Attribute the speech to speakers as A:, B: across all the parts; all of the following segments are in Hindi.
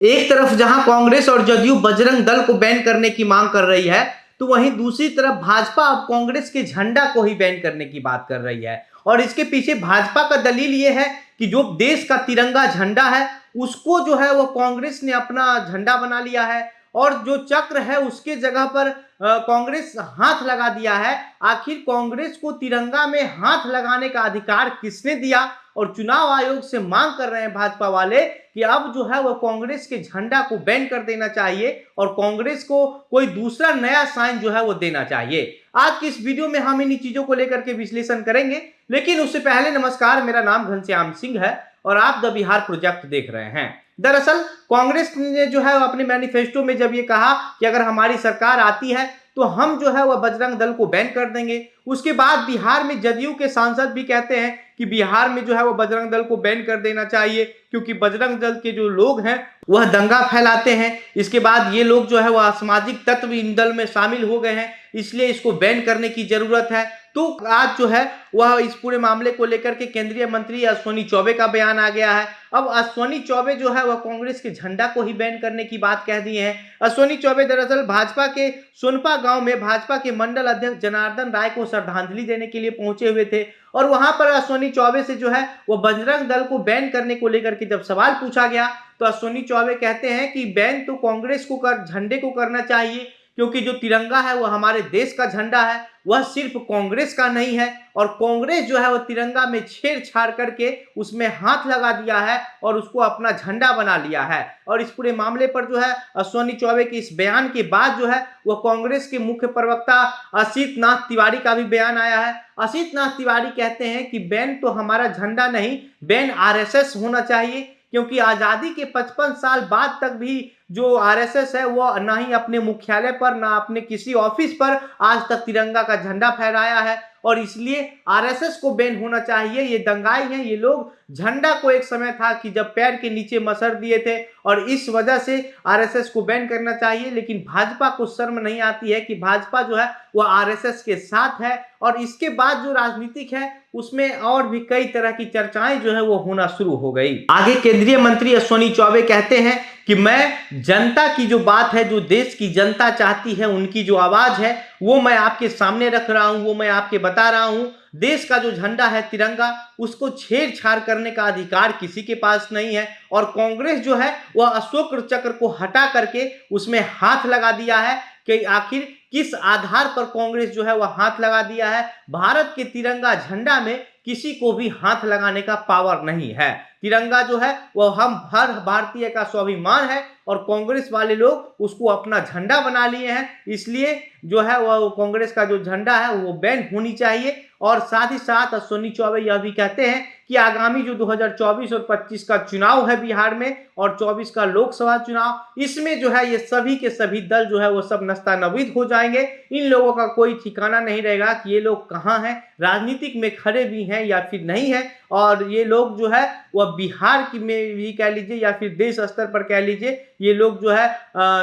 A: एक तरफ जहां कांग्रेस और जदयू बजरंग दल को बैन करने की मांग कर रही है, तो वहीं दूसरी तरफ भाजपा अब कांग्रेस के झंडा को ही बैन करने की बात कर रही है। और इसके पीछे भाजपा का दलील यह है कि जो देश का तिरंगा झंडा है, उसको जो है वो कांग्रेस ने अपना झंडा बना लिया है। और जो चक्र है उसके जगह पर कांग्रेस हाथ लगा दिया है। आखिर कांग्रेस को तिरंगा में हाथ लगाने का अधिकार किसने दिया? और चुनाव आयोग से मांग कर रहे हैं भाजपा वाले कि अब जो है वो कांग्रेस के झंडा को बैन कर देना चाहिए और कांग्रेस को कोई दूसरा नया साइन जो है वो देना चाहिए। आज की इस वीडियो में हम इन चीजों को लेकर के विश्लेषण करेंगे, लेकिन उससे पहले नमस्कार, मेरा नाम घनश्याम सिंह है और आप द बिहार प्रोजेक्ट देख रहे हैं। दरअसल कांग्रेस ने जो है अपने मैनिफेस्टो में जब ये कहा कि अगर हमारी सरकार आती है तो हम जो है वह बजरंग दल को बैन कर देंगे। उसके बाद बिहार में जदयू के सांसद भी कहते हैं कि बिहार में जो है वो बजरंग दल को बैन कर देना चाहिए, क्योंकि बजरंग दल के जो लोग हैं वह दंगा फैलाते हैं। इसके बाद ये लोग जो है वह असामाजिक तत्व इन दल में शामिल हो गए हैं, इसलिए इसको बैन करने की जरूरत है। तो आज जो है वह इस पूरे मामले को लेकर के केंद्रीय मंत्री अश्विनी चौबे का बयान आ गया है। अब अश्विनी चौबे जो है वह कांग्रेस के झंडा को ही बैन करने की बात कह दी है। अश्विनी चौबे दरअसल भाजपा के सोनपा गांव में भाजपा के मंडल अध्यक्ष जनार्दन राय को श्रद्धांजलि देने के लिए पहुंचे हुए थे और वहां पर अश्विनी चौबे से जो है वो बजरंग दल को बैन करने को लेकर के जब सवाल पूछा गया तो अश्विनी चौबे कहते हैं कि बैन तो कांग्रेस को झंडे को करना चाहिए, क्योंकि जो तिरंगा है वह हमारे देश का झंडा है, वह सिर्फ कांग्रेस का नहीं है। और कांग्रेस जो है वह तिरंगा में छेड़छाड़ करके उसमें हाथ लगा दिया है और उसको अपना झंडा बना लिया है। और इस पूरे मामले पर जो है अश्विनी चौबे के इस बयान के बाद जो है वह कांग्रेस के मुख्य प्रवक्ता असित नाथ तिवारी का भी बयान आया है। असित नाथ तिवारी कहते हैं कि बैन तो हमारा झंडा नहीं, बैन आरएसएस होना चाहिए, क्योंकि आजादी के 55 साल बाद तक भी जो आरएसएस है वो ना ही अपने मुख्यालय पर ना अपने किसी ऑफिस पर आज तक तिरंगा का झंडा फहराया है और इसलिए आरएसएस को बैन होना चाहिए। ये दंगाई हैं, ये लोग झंडा को एक समय था कि जब पैर के नीचे मसर दिए थे और इस वजह से आरएसएस को बैन करना चाहिए। लेकिन भाजपा को शर्म नहीं आती है कि भाजपा जो है वो आरएसएस के साथ है और इसके बाद जो राजनीतिक है उसमें और भी कई तरह की चर्चाएं जो है वो होना शुरू हो गई। आगे केंद्रीय मंत्री अश्विनी चौबे कहते हैं कि मैं जनता की जो बात है, जो देश की जनता चाहती है, उनकी जो आवाज है वो मैं आपके सामने रख रहा हूं, वो मैं आपके बता रहा हूं। देश का जो झंडा है तिरंगा, उसको छेड़छाड़ करने का अधिकार किसी के पास नहीं है और कांग्रेस जो है वह अशोक चक्र को हटा करके उसमें हाथ लगा दिया है कि आखिर किस आधार पर कांग्रेस जो है वह हाथ लगा दिया है। भारत के तिरंगा झंडा में किसी को भी हाथ लगाने का पावर नहीं है। तिरंगा जो है वह हम हर भारतीय का स्वाभिमान है और कांग्रेस वाले लोग उसको अपना झंडा बना लिए हैं, इसलिए जो है वह कांग्रेस का जो झंडा है वो बैन होनी चाहिए। और साथ ही साथ अश्विनी चौबे यह भी कहते हैं कि आगामी जो 2024 और 25 का चुनाव है बिहार में और 24 का लोकसभा चुनाव, इसमें जो है ये सभी के सभी दल जो है वो सब नस्तानबीद हो जाएंगे। इन लोगों का कोई ठिकाना नहीं रहेगा कि ये लोग कहाँ हैं, राजनीतिक में खड़े भी हैं या फिर नहीं है। और ये लोग जो है वह बिहार की में भी कह लीजिए या फिर देश स्तर पर कह लीजिए, ये लोग जो है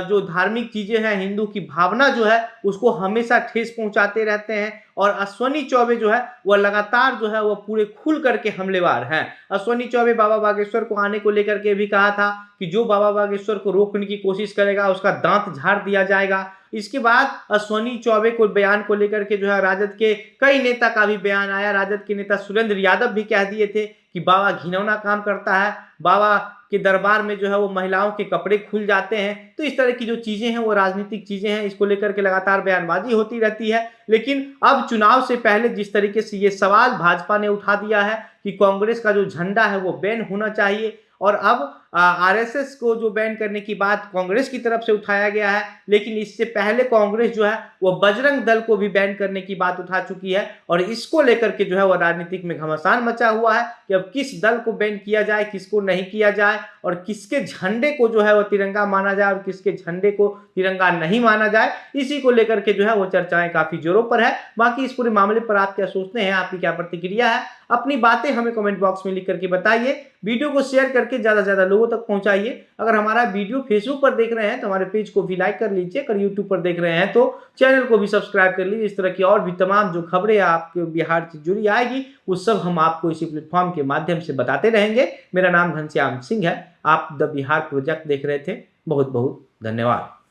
A: जो धार्मिक चीजें हैं, हिंदू की भावना जो है उसको हमेशा ठेस पहुंचाते रहते हैं। और अश्विनी चौबे जो है वह लगातार जो है वह पूरे खुल करके हमलेवार हैं। अश्विनी चौबे बाबा बागेश्वर को आने को लेकर के भी कहा था कि जो बाबा बागेश्वर को रोकने की कोशिश करेगा उसका दांत झाड़ दिया जाएगा। इसके बाद अश्विनी चौबे को बयान को लेकर के जो है राजद के कई नेता का भी बयान आया। राजद के नेता सुरेंद्र यादव भी कह दिए थे कि बाबा घिनौना काम करता है, बाबा के दरबार में जो है वो महिलाओं के कपड़े खुल जाते हैं। तो इस तरह की जो चीजें हैं वो राजनीतिक चीजें हैं, इसको लेकर के लगातार बयानबाजी होती रहती है। लेकिन अब चुनाव से पहले जिस तरीके से ये सवाल भाजपा ने उठा दिया है कि कांग्रेस का जो झंडा है वो बैन होना चाहिए और अब आरएसएस को जो बैन करने की बात कांग्रेस की तरफ से उठाया गया है, लेकिन इससे पहले कांग्रेस जो है वो बजरंग दल को भी बैन करने की बात उठा चुकी है और इसको लेकर के जो है वो राजनीतिक में घमासान मचा हुआ है कि अब किस दल को बैन किया जाए, किसको नहीं किया जाए और किसके झंडे को जो है वो तिरंगा माना जाए और किसके झंडे को तिरंगा नहीं माना जाए। इसी को लेकर के जो है वो चर्चाएं काफी जोरों पर है। बाकी इस पूरे मामले पर आप क्या सोचते हैं, आपकी क्या प्रतिक्रिया है, अपनी बातें हमें कमेंट बॉक्स में लिख करके बताइए। वीडियो को शेयर करके ज्यादा से ज्यादा लोगों तक पहुंचाइए। अगर हमारा वीडियो फेसबुक पर देख रहे हैं तो हमारे पेज को भी लाइक कर लीजिए। अगर यूट्यूब पर देख रहे हैं तो चैनल को भी सब्सक्राइब कर लीजिए। इस तरह की और भी तमाम जो खबरें आपके बिहार से जुड़ी आएगी वो सब हम आपको इसी प्लेटफॉर्म के माध्यम से बताते रहेंगे। मेरा नाम घनश्याम सिंह है। आप द बिहार प्रोजेक्ट देख रहे थे। बहुत बहुत धन्यवाद।